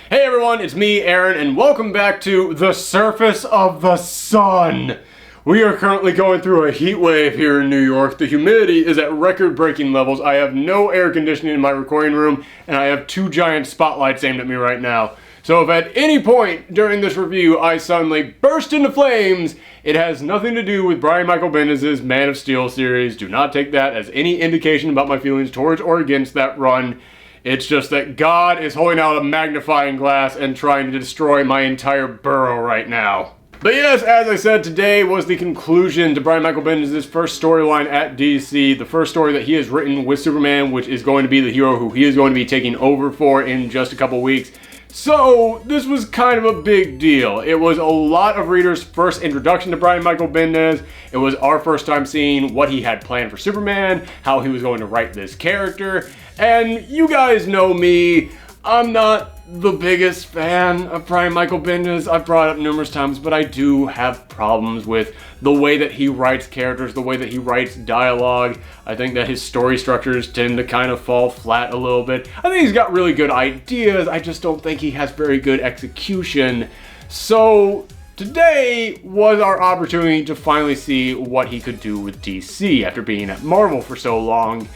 Hey everyone, it's me, Aaron, and welcome back to The Surface of the Sun. We are currently going through a heat wave here in New York. The humidity is at record-breaking levels. I have no air conditioning in my recording room, and I have two giant spotlights aimed at me right now. So if at any point during this review I suddenly burst into flames, it has nothing to do with Brian Michael Bendis' Man of Steel series. Do not take that as any indication about my feelings towards or against that run. It's just that God is holding out a magnifying glass and trying to destroy my entire borough right now. But yes, as I said, today was the conclusion to Brian Michael Bendis' first storyline at DC, the first story that he has written with Superman, which is going to be the hero who he is going to be taking over for in just a couple weeks. So, this was kind of a big deal. It was a lot of readers' first introduction to Brian Michael Bendis. It was our first time seeing what he had planned for Superman, how he was going to write this character. And you guys know me, I'm not the biggest fan of Brian Michael Bendis. I've brought it up numerous times, but I do have problems with the way that he writes characters, the way that he writes dialogue. I think that his story structures tend to kind of fall flat a little bit. I think he's got really good ideas, I just don't think he has very good execution. So today was our opportunity to finally see what he could do with DC after being at Marvel for so long.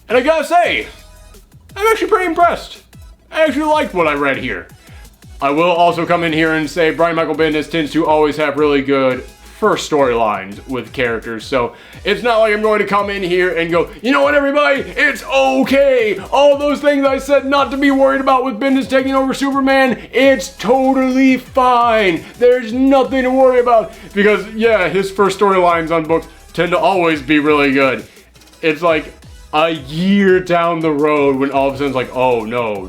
And I gotta say, I'm actually pretty impressed. I actually liked what I read here. I will also come in here and say Brian Michael Bendis tends to always have really good first storylines with characters, so it's not like I'm going to come in here and go, you know what everybody, it's okay. All those things I said not to be worried about with Bendis taking over Superman, it's totally fine. There's nothing to worry about. Because yeah, his first storylines on books tend to always be really good. It's like a year down the road when all of a sudden it's like, oh no,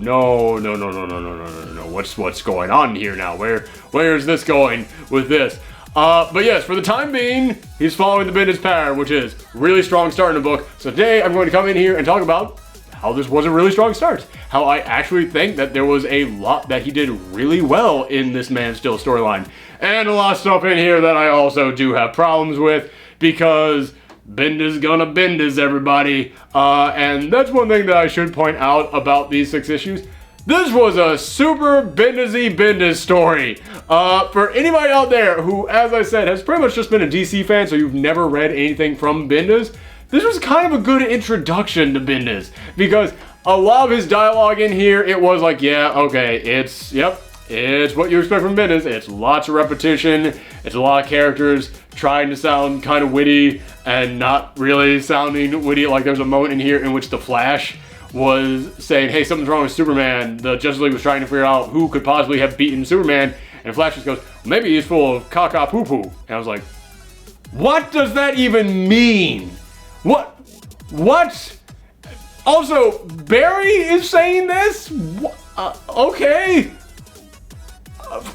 what's going on here now? Where's this going with this? But yes, for the time being, he's following the Bendis pattern, which is really strong start in the book. So today I'm going to come in here and talk about how this was a really strong start. How I actually think that there was a lot that he did really well in this Man of Steel storyline. And a lot of stuff in here that I also do have problems with, because Bendis gonna Bendis, everybody. And that's one thing that I should point out about these 6 issues. This was a super Bendis-y Bendis story. For anybody out there who, as I said, has pretty much just been a DC fan, so you've never read anything from Bendis, this was kind of a good introduction to Bendis, because a lot of his dialogue in here, it was like, yeah, okay, it's what you expect from Bendis. It's lots of repetition, it's a lot of characters trying to sound kind of witty and not really sounding witty. Like there's a moment in here in which the Flash was saying, hey, something's wrong with Superman. The Justice League was trying to figure out who could possibly have beaten Superman, and Flash just goes, maybe he's full of caca poo poo. And I was like, what does that even mean? What? Also, Barry is saying this? Okay.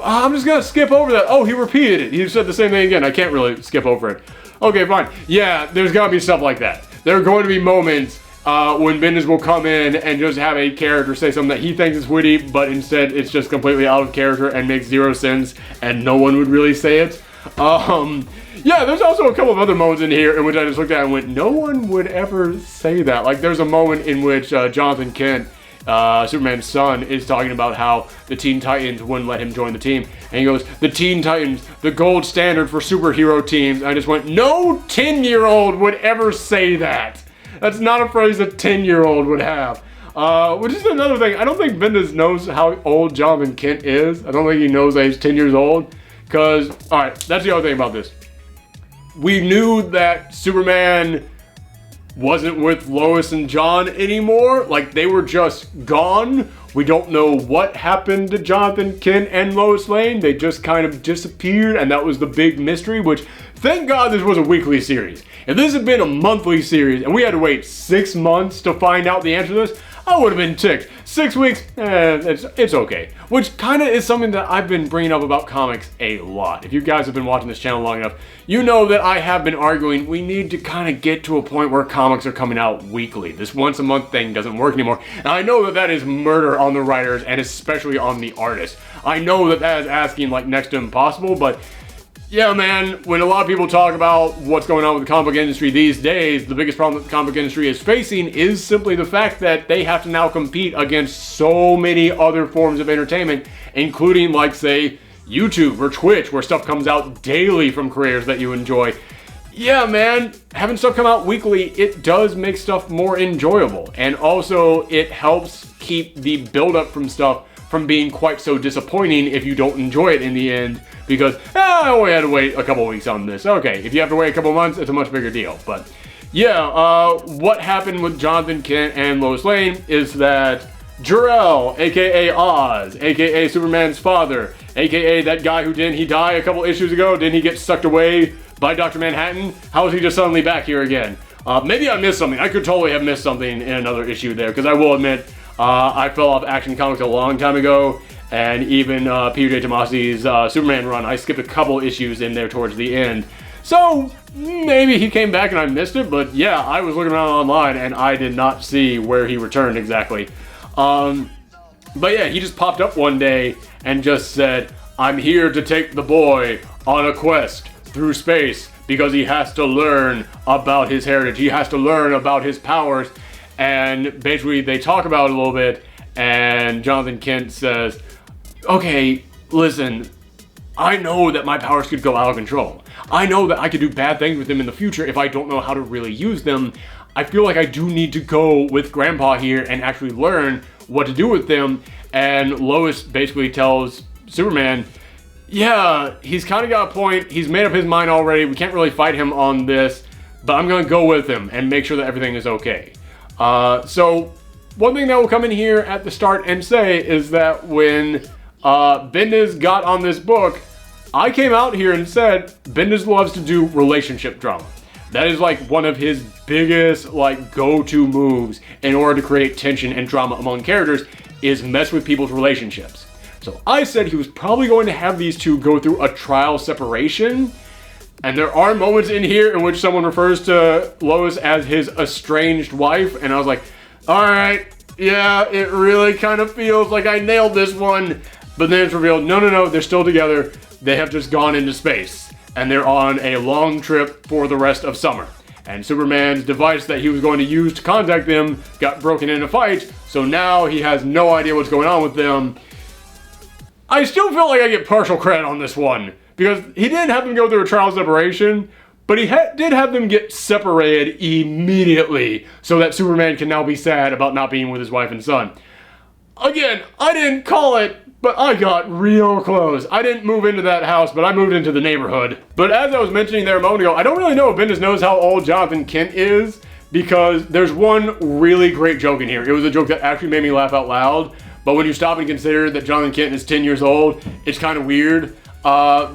I'm just gonna skip over that. Oh, he repeated it. He said the same thing again. I can't really skip over it. Okay, fine. Yeah, there's gotta be stuff like that. There are going to be moments when Bendis will come in and just have a character say something that he thinks is witty, but instead it's just completely out of character and makes zero sense, and no one would really say it. Yeah, there's also a couple of other moments in here in which I just looked at and went, no one would ever say that. Like there's a moment in which Jonathan Kent, Superman's son, is talking about how the Teen Titans wouldn't let him join the team. And he goes, the Teen Titans, the gold standard for superhero teams. And I just went, no 10-year-old would ever say that. That's not a phrase a 10-year-old would have. Which is another thing. I don't think Bendis knows how old Jonathan Kent is. I don't think he knows that he's 10 years old. Because, alright, that's the other thing about this. We knew that Superman wasn't with Lois and John anymore. Like, they were just gone. We don't know what happened to Jonathan Kent and Lois Lane. They just kind of disappeared, and that was the big mystery, which, thank God this was a weekly series. If this had been a monthly series, and we had to wait 6 months to find out the answer to this, I would have been ticked. 6 weeks, it's okay. Which kind of is something that I've been bringing up about comics a lot. If you guys have been watching this channel long enough, you know that I have been arguing we need to kind of get to a point where comics are coming out weekly. This once a month thing doesn't work anymore. And I know that that is murder on the writers and especially on the artists. I know that that is asking like next to impossible, but Yeah, man, when a lot of people talk about what's going on with the comic book industry these days, the biggest problem that the comic book industry is facing is simply the fact that they have to now compete against so many other forms of entertainment, including, like, say, YouTube or Twitch, where stuff comes out daily from creators that you enjoy. Yeah, man, having stuff come out weekly, it does make stuff more enjoyable. And also, it helps keep the build-up from stuff from being quite so disappointing if you don't enjoy it in the end, because, I only had to wait a couple weeks on this. Okay, if you have to wait a couple months, it's a much bigger deal. But, yeah, what happened with Jonathan Kent and Lois Lane is that Jor-El, aka Oz, aka Superman's father, aka that guy who didn't he die a couple issues ago? Didn't he get sucked away by Dr. Manhattan? How is he just suddenly back here again? Maybe I missed something. I could totally have missed something in another issue there, because I will admit, I fell off Action Comics a long time ago, and even P.J. Tomasi's Superman run, I skipped a couple issues in there towards the end. So, maybe he came back and I missed it, but yeah, I was looking around online and I did not see where he returned exactly. But yeah, he just popped up one day and just said, "I'm here to take the boy on a quest through space because he has to learn about his heritage. He has to learn about his powers." And basically they talk about it a little bit, and Jonathan Kent says, "Okay, listen, I know that my powers could go out of control. I know that I could do bad things with them in the future if I don't know how to really use them. I feel like I do need to go with Grandpa here and actually learn what to do with them." And Lois basically tells Superman, "Yeah, he's kind of got a point. He's made up his mind already. We can't really fight him on this, but I'm going to go with him and make sure that everything is okay." So one thing that will come in here at the start and say is that when Bendis got on this book, I came out here and said Bendis loves to do relationship drama. That is like one of his biggest like go-to moves in order to create tension and drama among characters, is mess with people's relationships. So I said he was probably going to have these two go through a trial separation. And there are moments in here in which someone refers to Lois as his estranged wife, and I was like, alright, yeah, it really kind of feels like I nailed this one. But then it's revealed, no, they're still together. They have just gone into space, and they're on a long trip for the rest of summer. And Superman's device that he was going to use to contact them got broken in a fight, so now he has no idea what's going on with them. I still feel like I get partial credit on this one, because he didn't have them go through a trial separation, but he did have them get separated immediately so that Superman can now be sad about not being with his wife and son. Again, I didn't call it, but I got real close. I didn't move into that house, but I moved into the neighborhood. But as I was mentioning there a moment ago, I don't really know if Bendis knows how old Jonathan Kent is, because there's one really great joke in here. It was a joke that actually made me laugh out loud, but when you stop and consider that Jonathan Kent is 10 years old, it's kind of weird.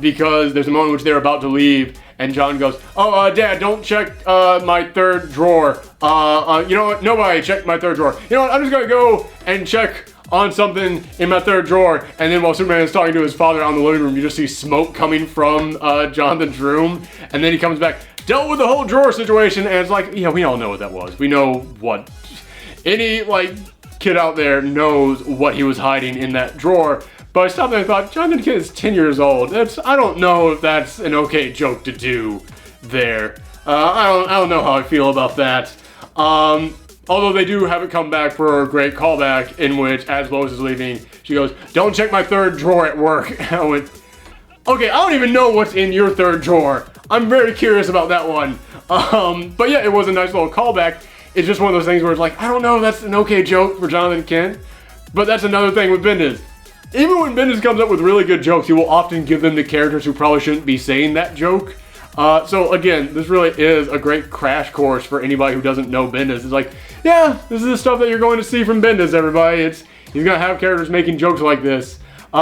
Because there's a moment in which they're about to leave, and John goes, "Oh, Dad, don't check my third drawer. You know what? Nobody checked my third drawer. You know what? I'm just gonna go and check on something in my third drawer." And then while Superman is talking to his father out in the living room, you just see smoke coming from Jonathan's room, and then he comes back, "Dealt with the whole drawer situation," and it's like, yeah, we all know what that was. We know what any like kid out there knows what he was hiding in that drawer. But I stopped there and thought, Jonathan Kent is 10 years old. I don't know if that's an okay joke to do there. I don't know how I feel about that. Although they do have it come back for a great callback in which, as Lois is leaving, she goes, "Don't check my third drawer at work." I went, okay, I don't even know what's in your third drawer. I'm very curious about that one. But yeah, it was a nice little callback. It's just one of those things where it's like, I don't know if that's an okay joke for Jonathan Kent. But that's another thing with Bendis. Even when Bendis comes up with really good jokes, he will often give them to characters who probably shouldn't be saying that joke. So again, this really is a great crash course for anybody who doesn't know Bendis. It's like, yeah, this is the stuff that you're going to see from Bendis, everybody. He's going to have characters making jokes like this.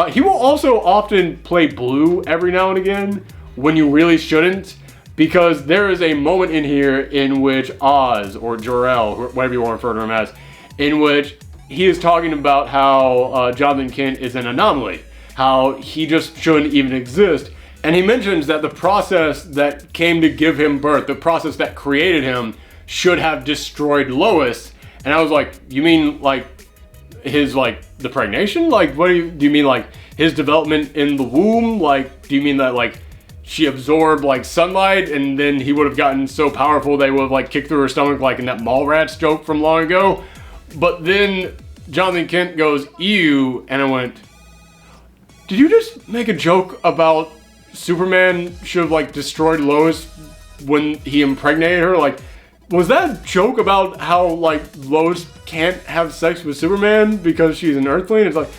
He will also often play blue every now and again when you really shouldn't, because there is a moment in here in which Oz, or Jor-El, whatever you want to refer to him as, in which he is talking about how Jonathan Kent is an anomaly, how he just shouldn't even exist. And he mentions that the process that came to give him birth, the process that created him, should have destroyed Lois. And I was like, you mean like his, like, the pregnation? Like, what do you mean like his development in the womb? Like, do you mean that like she absorbed like sunlight, and then he would have gotten so powerful they would have like kicked through her stomach like in that Mallrats joke from long ago. But then Jonathan Kent goes, ew, and I went, did you just make a joke about Superman should have like destroyed Lois when he impregnated her? Like, was that a joke about how like Lois can't have sex with Superman because she's an Earthling? It's like,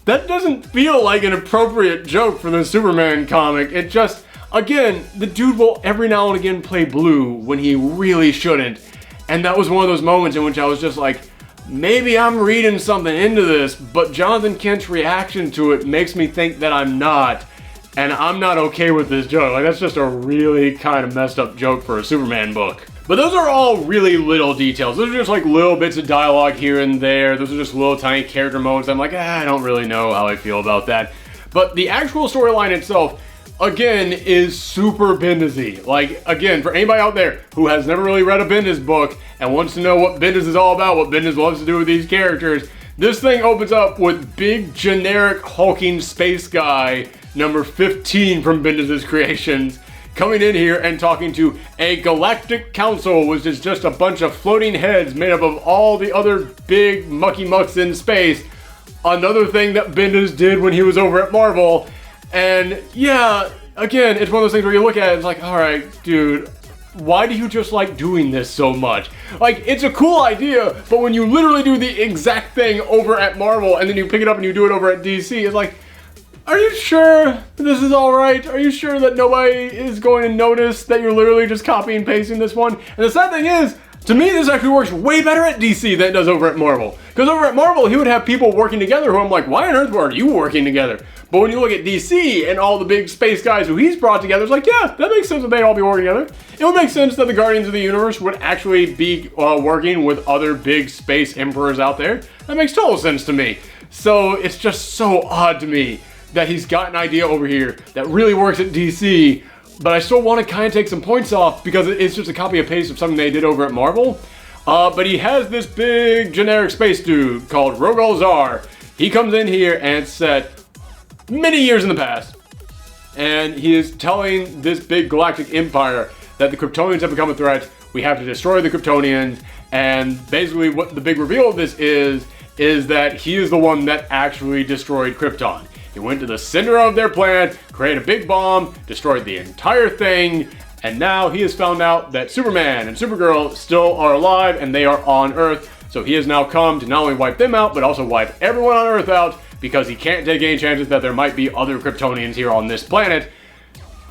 that doesn't feel like an appropriate joke for the Superman comic. It just, again, the dude will every now and again play blue when he really shouldn't. And that was one of those moments in which I was just like, maybe I'm reading something into this, but Jonathan Kent's reaction to it makes me think that I'm not. And I'm not okay with this joke. Like, that's just a really kind of messed up joke for a Superman book. But those are all really little details. Those are just like little bits of dialogue here and there. Those are just little tiny character moments. I'm like, I don't really know how I feel about that. But the actual storyline itself, again, is super Bendis-y. Like, again, for anybody out there who has never really read a Bendis book and wants to know what Bendis is all about, what Bendis loves to do with these characters, this thing opens up with big, generic, hulking space guy, number 15 from Bendis' creations, coming in here and talking to a galactic council, which is just a bunch of floating heads made up of all the other big mucky mucks in space. Another thing that Bendis did when he was over at Marvel. And yeah, again, it's one of those things where you look at it and it's like, alright, dude, why do you just like doing this so much? Like, it's a cool idea, but when you literally do the exact thing over at Marvel and then you pick it up and you do it over at DC, it's like, are you sure this is alright? Are you sure that nobody is going to notice that you're literally just copy and pasting this one? And the sad thing is, to me, this actually works way better at DC than it does over at Marvel. Because over at Marvel, he would have people working together who I'm like, why on earth are you working together? But when you look at DC and all the big space guys who he's brought together, it's like, yeah, that makes sense that they'd all be working together. It would make sense that the Guardians of the Universe would actually be working with other big space emperors out there. That makes total sense to me. So it's just so odd to me that he's got an idea over here that really works at DC, but I still want to kind of take some points off because it's just a copy and paste of something they did over at Marvel. But he has this big generic space dude called Rogol Zar. He comes in here and it's set many years in the past, and he is telling this big galactic empire that the Kryptonians have become a threat. We have to destroy the Kryptonians, and basically what the big reveal of this is that he is the one that actually destroyed Krypton. He went to the center of their planet, created a big bomb, destroyed the entire thing, and now he has found out that Superman and Supergirl still are alive and they are on Earth. So he has now come to not only wipe them out, but also wipe everyone on Earth out because he can't take any chances that there might be other Kryptonians here on this planet.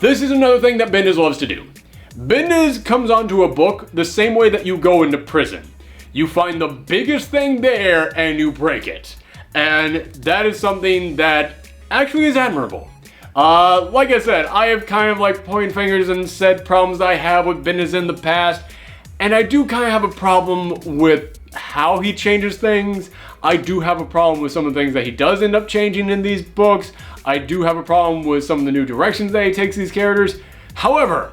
This is another thing that Bendis loves to do. Bendis comes onto a book the same way that you go into prison. You find the biggest thing there and you break it. And that is something that actually is admirable. Like I said, I have kind of like pointed fingers and said problems I have with Bendis in the past, and I do kind of have a problem with how he changes things. I do have a problem with some of the things that he does end up changing in these books. I do have a problem with some of the new directions that he takes these characters. However,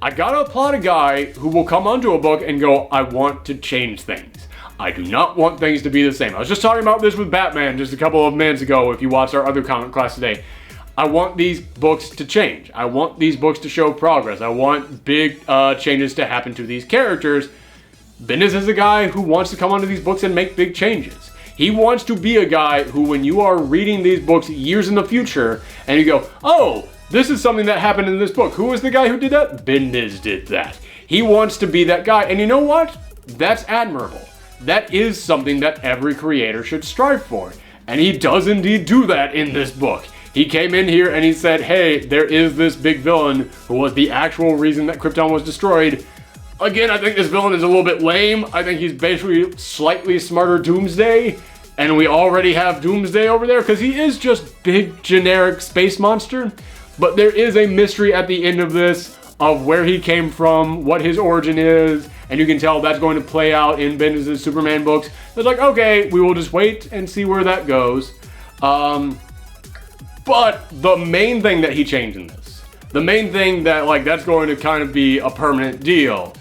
I gotta applaud a guy who will come onto a book and go, I want to change things. I do not want things to be the same. I was just talking about this with Batman just a couple of minutes ago if you watched our other comic class today. I want these books to change. I want these books to show progress. I want big changes to happen to these characters. Bendis is a guy who wants to come onto these books and make big changes. He wants to be a guy who, when you are reading these books years in the future, and you go, oh, this is something that happened in this book. Who was the guy who did that? Bendis did that. He wants to be that guy. And you know what? That's admirable. That is something that every creator should strive for. And he does indeed do that in this book. He came in here and he said, hey, there is this big villain who was the actual reason that Krypton was destroyed. Again, I think this villain is a little bit lame. I think he's basically slightly smarter Doomsday. And we already have Doomsday over there because he is just big generic space monster. But there is a mystery at the end of this of where he came from, what his origin is, and you can tell that's going to play out in Bendis' Superman books. It's like, okay, we will just wait and see where that goes. But the main thing that he changed in this, the main thing that, like, that's going to kind of be a permanent deal,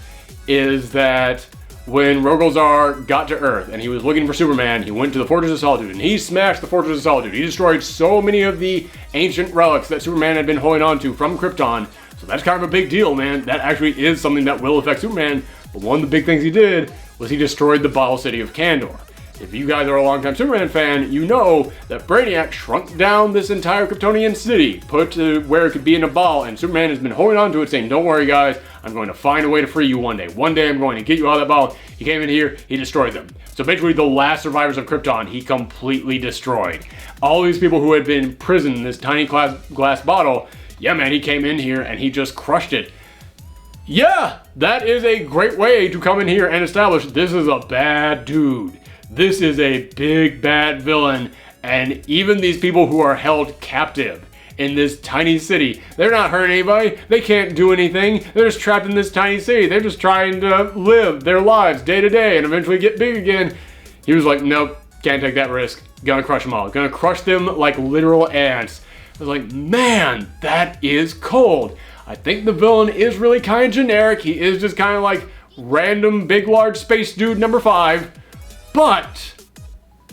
is that when Rogolzar got to Earth and he was looking for Superman, he went to the Fortress of Solitude and he smashed the Fortress of Solitude. He destroyed so many of the ancient relics that Superman had been holding on to from Krypton. So that's kind of a big deal, man. That actually is something that will affect Superman. But one of the big things he did was he destroyed the bottle city of Kandor. If you guys are a longtime Superman fan, you know that Brainiac shrunk down this entire Kryptonian city, put to where it could be in a ball, and Superman has been holding on to it saying, don't worry guys, I'm going to find a way to free you one day. One day I'm going to get you out of that ball. He came in here, he destroyed them. So basically the last survivors of Krypton, he completely destroyed. All these people who had been imprisoned in this tiny glass bottle, yeah man, he came in here and he just crushed it. Yeah, that is a great way to come in here and establish this is a bad dude. This is a big bad villain, and even these people who are held captive in this tiny city, they're not hurting anybody, they can't do anything, they're just trapped in this tiny city, they're just trying to live their lives day to day and eventually get big again. He was like, nope, can't take that risk, gonna crush them all, gonna crush them like literal ants. I was like, man, that is cold. I think the villain is really kind of generic, he is just kind of like random big large space dude number 5. But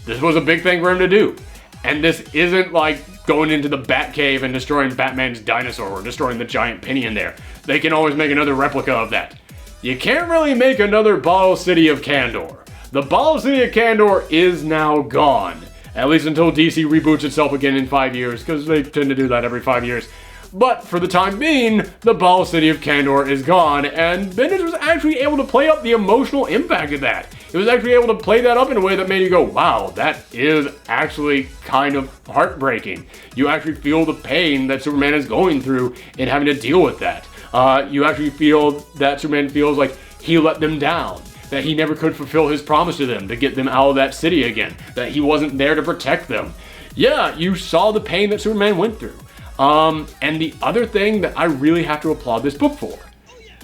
this was a big thing for him to do. And this isn't like going into the Batcave and destroying Batman's dinosaur or destroying the giant penny in there. They can always make another replica of that. You can't really make another Bottle City of Kandor. The Bottle City of Kandor is now gone. At least until DC reboots itself again in 5 years, because they tend to do that every 5 years. But for the time being, the Bottle City of Kandor is gone, and Bendis was actually able to play up the emotional impact of that. It was actually able to play that up in a way that made you go, wow, that is actually kind of heartbreaking. You actually feel the pain that Superman is going through in having to deal with that. You actually feel that Superman feels like he let them down, that he never could fulfill his promise to them to get them out of that city again, that he wasn't there to protect them. Yeah, you saw the pain that Superman went through. And the other thing that I really have to applaud this book for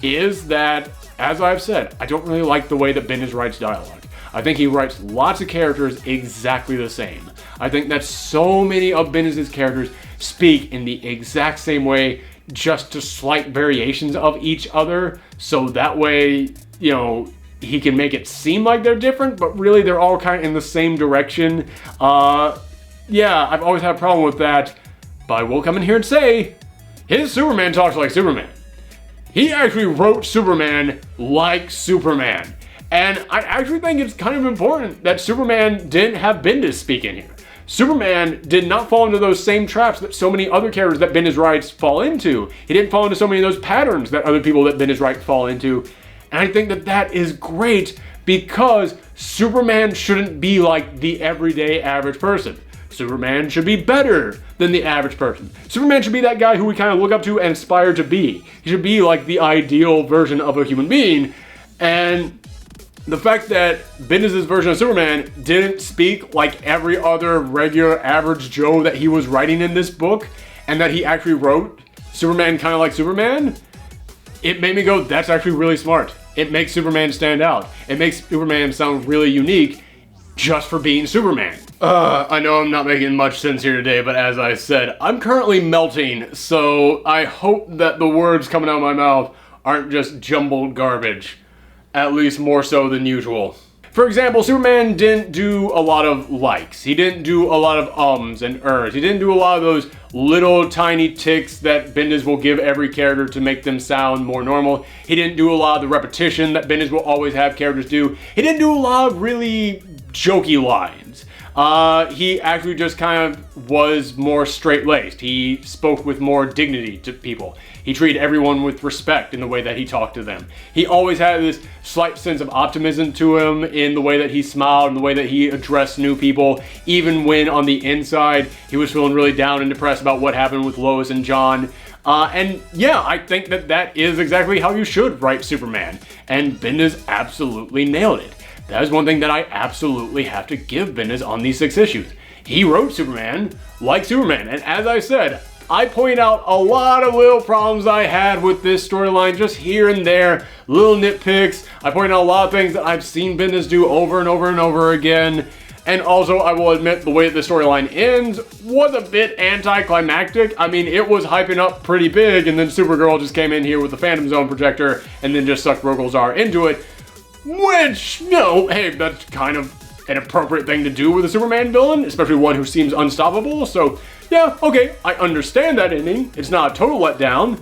is that, as I've said, I don't really like the way that Bendis writes dialogue. I think he writes lots of characters exactly the same. I think that so many of Bendis' characters speak in the exact same way, just to slight variations of each other, so that way, you know, he can make it seem like they're different, but really they're all kind of in the same direction. Yeah, I've always had a problem with that. But I will come in here and say, his Superman talks like Superman. He actually wrote Superman like Superman. And I actually think it's kind of important that Superman didn't have Bendis speak in here. Superman did not fall into those same traps that so many other characters that Bendis writes fall into. He didn't fall into so many of those patterns that other people that Bendis writes fall into. And I think that that is great because Superman shouldn't be like the everyday average person. Superman should be better than the average person. Superman should be that guy who we kind of look up to and aspire to be. He should be like the ideal version of a human being. And the fact that Bendis' version of Superman didn't speak like every other regular average Joe that he was writing in this book, and that he actually wrote Superman kind of like Superman, it made me go, that's actually really smart. It makes Superman stand out. It makes Superman sound really unique just for being Superman. I know I'm not making much sense here today, but as I said, I'm currently melting, so I hope that the words coming out of my mouth aren't just jumbled garbage. At least more so than usual. For example, Superman didn't do a lot of likes. He didn't do a lot of ums and ers. He didn't do a lot of those little tiny ticks that Bendis will give every character to make them sound more normal. He didn't do a lot of the repetition that Bendis will always have characters do. He didn't do a lot of really jokey lines. He actually just kind of was more straight-laced. He spoke with more dignity to people. He treated everyone with respect in the way that he talked to them. He always had this slight sense of optimism to him in the way that he smiled and the way that he addressed new people, even when on the inside he was feeling really down and depressed about what happened with Lois and John. And yeah, I think that that is exactly how you should write Superman. And Bendis absolutely nailed it. That is one thing that I absolutely have to give Bendis on these 6 issues. He wrote Superman like Superman, and as I said, I point out a lot of little problems I had with this storyline, just here and there, little nitpicks. I point out a lot of things that I've seen Bendis do over and over and over again. And also, I will admit, the way that the storyline ends was a bit anticlimactic. I mean, it was hyping up pretty big, and then Supergirl just came in here with the Phantom Zone projector and then just sucked Rogolzar into it. Which, you know, hey, that's kind of an appropriate thing to do with a Superman villain, especially one who seems unstoppable. So, yeah, okay, I understand that ending. It's not a total letdown.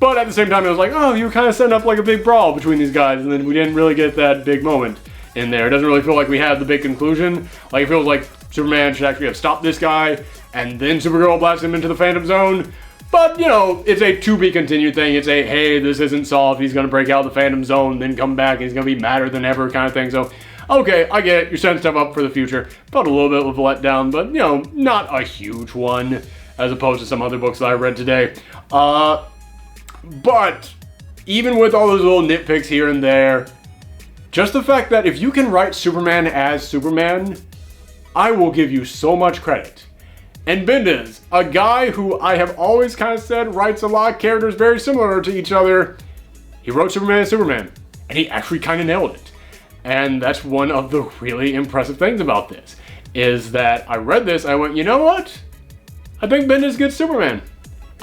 But at the same time, it was like, oh, you were kind of setting up like a big brawl between these guys, and then we didn't really get that big moment in there. It doesn't really feel like we had the big conclusion. Like, it feels like Superman should actually have stopped this guy, and then Supergirl blasts him into the Phantom Zone. But, you know, it's a to-be-continued thing. It's a, hey, this isn't solved. He's going to break out the Phantom Zone, then come back, and he's going to be madder than ever kind of thing. So, okay, I get it. You're setting stuff up for the future. Felt a little bit of a letdown, but, you know, not a huge one, as opposed to some other books that I read today. But even with all those little nitpicks here and there, just the fact that if you can write Superman as Superman, I will give you so much credit. And Bendis, a guy who I have always kind of said writes a lot of characters very similar to each other, he wrote Superman as Superman, and he actually kind of nailed it. And that's one of the really impressive things about this, is that I read this, I went, you know what? I think Bendis gets Superman.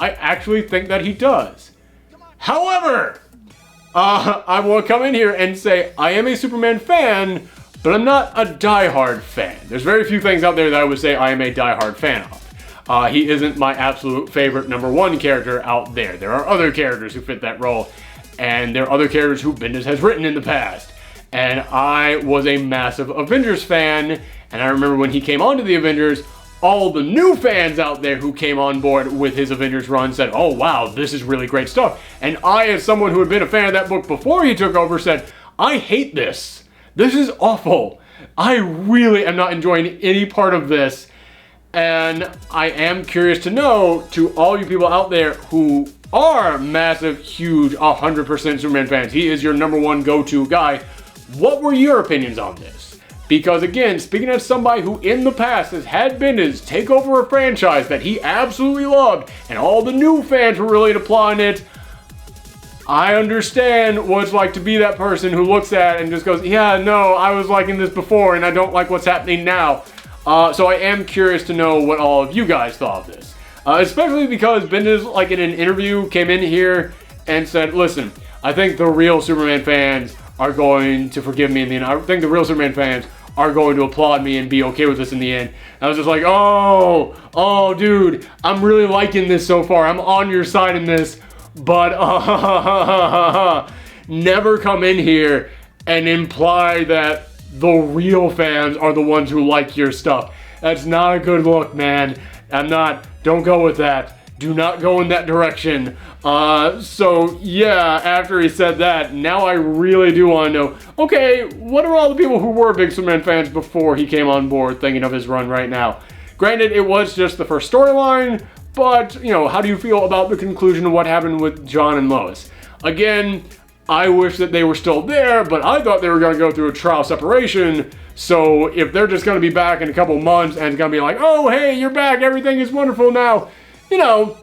I actually think that he does. However, I will come in here and say I am a Superman fan, but I'm not a diehard fan. There's very few things out there that I would say I am a diehard fan of. He isn't my absolute favorite #1 character out there. There are other characters who fit that role, and there are other characters who Bendis has written in the past. And I was a massive Avengers fan, and I remember when he came onto the Avengers, all the new fans out there who came on board with his Avengers run said, oh wow, this is really great stuff. And I, as someone who had been a fan of that book before he took over, said, I hate this. This is awful. I really am not enjoying any part of this. And I am curious to know, to all you people out there who are massive, huge, 100% Superman fans, he is your #1 go-to guy, what were your opinions on this? Because again, speaking as somebody who in the past has had Bendis take over a franchise that he absolutely loved, and all the new fans were really applauding it, I understand what it's like to be that person who looks at it and just goes, yeah, no, I was liking this before and I don't like what's happening now. So I am curious to know what all of you guys thought of this. Especially because Bendis, like in an interview, came in here and said, listen, I think the real Superman fans are going to forgive me in the end. I think the real Superman fans are going to applaud me and be okay with this in the end. And I was just like, oh, dude, I'm really liking this so far. I'm on your side in this, but never come in here and imply that the real fans are the ones who like your stuff. That's not a good look, man. Don't go with that. Do not go in that direction. So yeah, after he said that, now I really do want to know, okay, what are all the people who were big Superman fans before he came on board thinking of his run right now? Granted, it was just the first storyline, but, you know, how do you feel about the conclusion of what happened with John and Lois? Again, I wish that they were still there, but I thought they were going to go through a trial separation. So if they're just going to be back in a couple months and it's going to be like, oh, hey, you're back, everything is wonderful now, you know,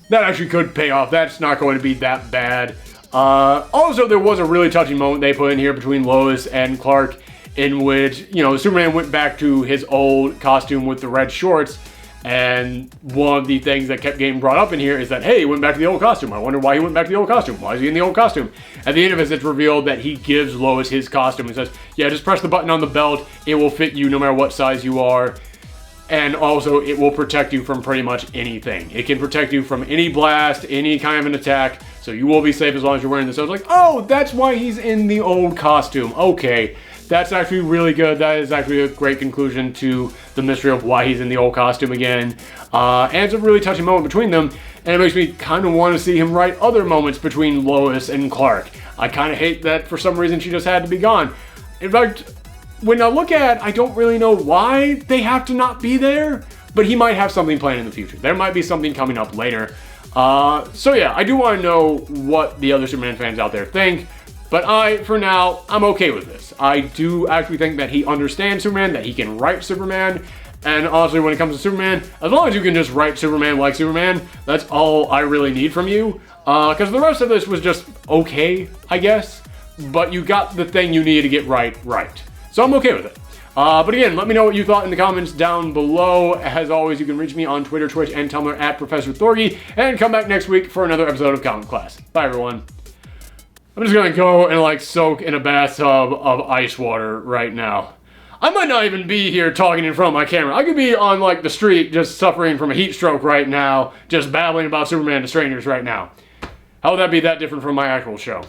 that actually could pay off. That's not going to be that bad. Also, there was a really touching moment they put in here between Lois and Clark in which, you know, Superman went back to his old costume with the red shorts. And one of the things that kept getting brought up in here is that, hey, he went back to the old costume. I wonder why he went back to the old costume. Why is he in the old costume? At the end of it, it's revealed that he gives Lois his costume and says, yeah, just press the button on the belt. It will fit you no matter what size you are. And also, it will protect you from pretty much anything. It can protect you from any blast, any kind of an attack. So you will be safe as long as you're wearing this. So I was like, oh, that's why he's in the old costume. Okay. That's actually really good. That is actually a great conclusion to the mystery of why he's in the old costume again. And it's a really touching moment between them. And it makes me kind of want to see him write other moments between Lois and Clark. I kind of hate that for some reason she just had to be gone. In fact, when I look at it, I don't really know why they have to not be there. But he might have something planned in the future. There might be something coming up later. So yeah, I do want to know what the other Superman fans out there think. But for now, I'm okay with this. I do actually think that he understands Superman, that he can write Superman, and honestly, when it comes to Superman, as long as you can just write Superman like Superman, that's all I really need from you. Because the rest of this was just okay, I guess, but you got the thing you needed to get right. So I'm okay with it. But again, let me know what you thought in the comments down below. As always, you can reach me on Twitter, Twitch, and Tumblr at Professor Thorgy, and come back next week for another episode of Comic Class. Bye, everyone. I'm just gonna go and like soak in a bathtub of ice water right now. I might not even be here talking in front of my camera. I could be on like the street just suffering from a heat stroke right now, just babbling about Superman to strangers right now. How would that be that different from my actual show?